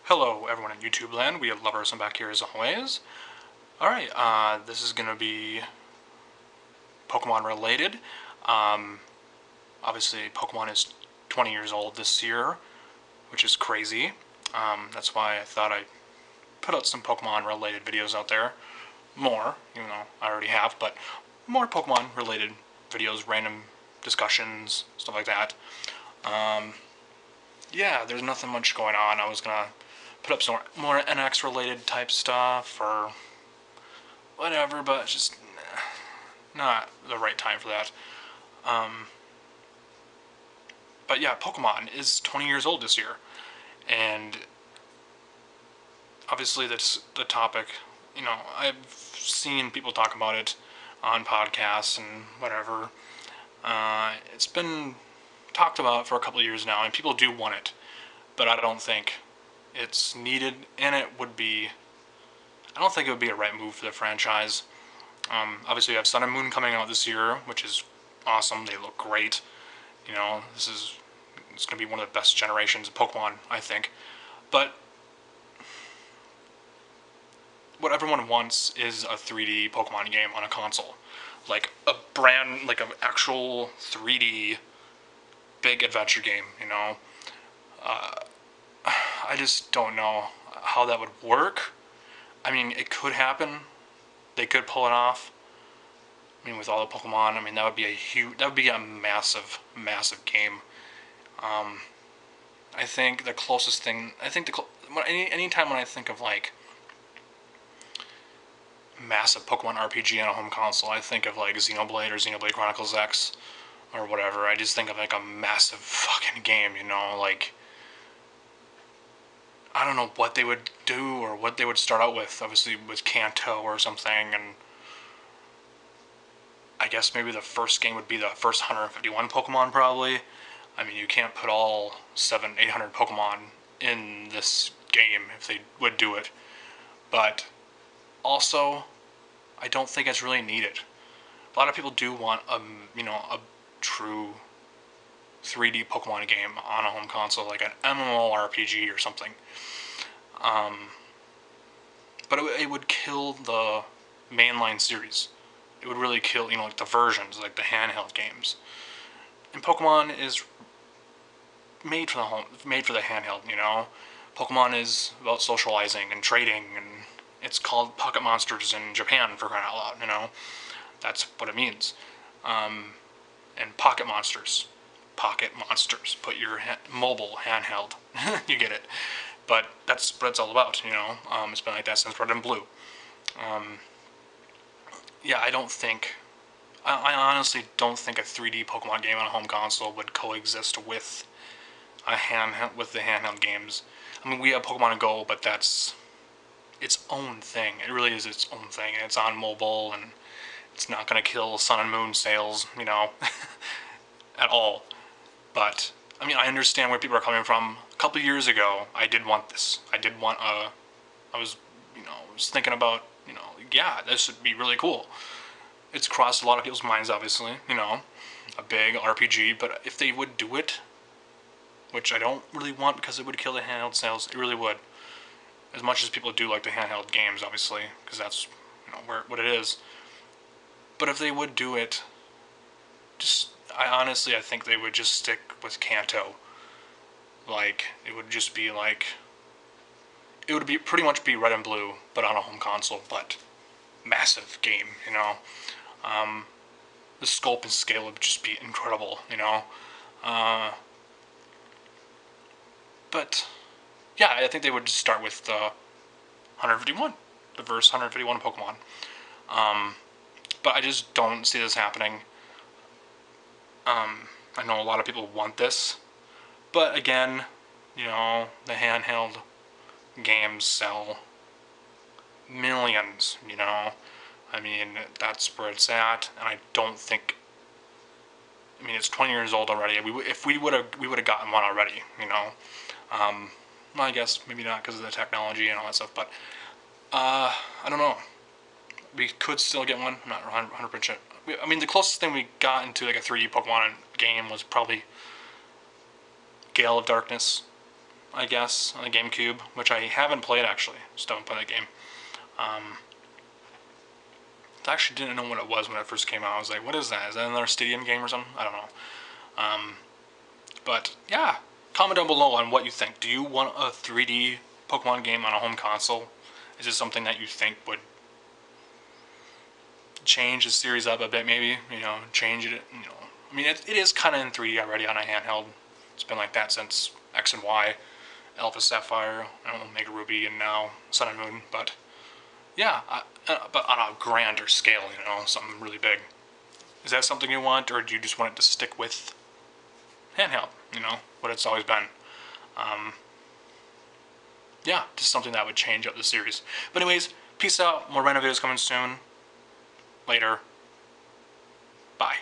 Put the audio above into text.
Hello everyone in YouTube land, we have lovers and back here as always. Alright, this is gonna be Pokemon related. Obviously Pokemon is 20 years old this year, which is crazy. That's why I thought I'd put out some Pokemon related videos out there. More, even though I already have, but more Pokemon related videos, random discussions, stuff like that. Yeah, there's nothing much going on. I was gonna put up some more NX related type stuff or whatever, but it's just not the right time for that. But yeah, Pokemon is 20 years old this year, and obviously that's the topic. You know, I've seen people talk about it on podcasts and whatever. It's been talked about for a couple of years now, and people do want it, but I don't think it's needed, and I don't think it would be a right move for the franchise. Obviously, we have Sun and Moon coming out this year, which is awesome. They look great. You know, it's going to be one of the best generations of Pokemon, I think. But what everyone wants is a 3D Pokemon game on a console. Like an actual 3D big adventure game, you know? I just don't know how that would work. I mean, it could happen. They could pull it off. I mean, with all the Pokemon, I mean, that would be a massive, massive game. I think the closest thing, anytime when I think of like massive Pokemon RPG on a home console, I think of like Xenoblade or Xenoblade Chronicles X or whatever. I just think of like a massive fucking game, you know, like I don't know what they would do or what they would start out with, obviously with Kanto or something, and I guess maybe the first game would be the first 151 Pokemon probably. I mean, you can't put all 800 Pokemon in this game if they would do it, but also, I don't think it's really needed. A lot of people do want a true 3D Pokemon game on a home console, like an MMORPG or something. But it would kill the mainline series. It would really kill, like the versions, like the handheld games. And Pokemon is made for the handheld, you know. Pokemon is about socializing and trading, and it's called Pocket Monsters in Japan, for crying out loud, you know. That's what it means. And Pocket Monsters. Put your mobile handheld. You get it. But that's what it's all about, you know. It's been like that since Red and Blue. Yeah, I honestly don't think a 3D Pokemon game on a home console would coexist with the handheld games. I mean, we have Pokemon Go, but that's its own thing. It really is its own thing, and it's on mobile, and it's not going to kill Sun and Moon sales, you know, at all. But I mean, I understand where people are coming from. A couple years ago, I did want this. I was thinking about, yeah, this would be really cool. It's crossed a lot of people's minds, obviously, you know, a big RPG, but if they would do it, which I don't really want because it would kill the handheld sales, it really would. As much as people do like the handheld games, obviously, because that's, what it is. But if they would do it, I think they would just stick with Kanto. Like, it would just be like, it would be pretty much be Red and Blue, but on a home console, but massive game, you know. The scope and scale would just be incredible, you know. But yeah, I think they would just start with the 151, the verse 151 Pokemon. But I just don't see this happening. I know a lot of people want this, but again, the handheld games sell millions, you know. I mean, that's where it's at, and I don't think. I mean, it's 20 years old already. If we would have gotten one already, you know. Well, I guess maybe not because of the technology and all that stuff, but I don't know. We could still get one. I'm not 100%. I mean, the closest thing we got into like a 3D Pokemon game was probably Gale of Darkness. I guess, on the GameCube, which I haven't played actually. Just haven't played that game. I actually didn't know what it was when it first came out. I was like, what is that? Is that another Stadium game or something? I don't know. But yeah, comment down below on what you think. Do you want a 3D Pokemon game on a home console? Is this something that you think would change the series up a bit, maybe? You know, change it, you know. I mean, it is kind of in 3D already on a handheld. It's been like that since X and Y, Alpha Sapphire, I don't know, Mega Ruby, and now Sun and Moon. But yeah, but on a grander scale, you know, something really big. Is that something you want, or do you just want it to stick with handheld, you know, what it's always been? Yeah, just something that would change up the series. But anyways, peace out. More random videos coming soon. Later. Bye.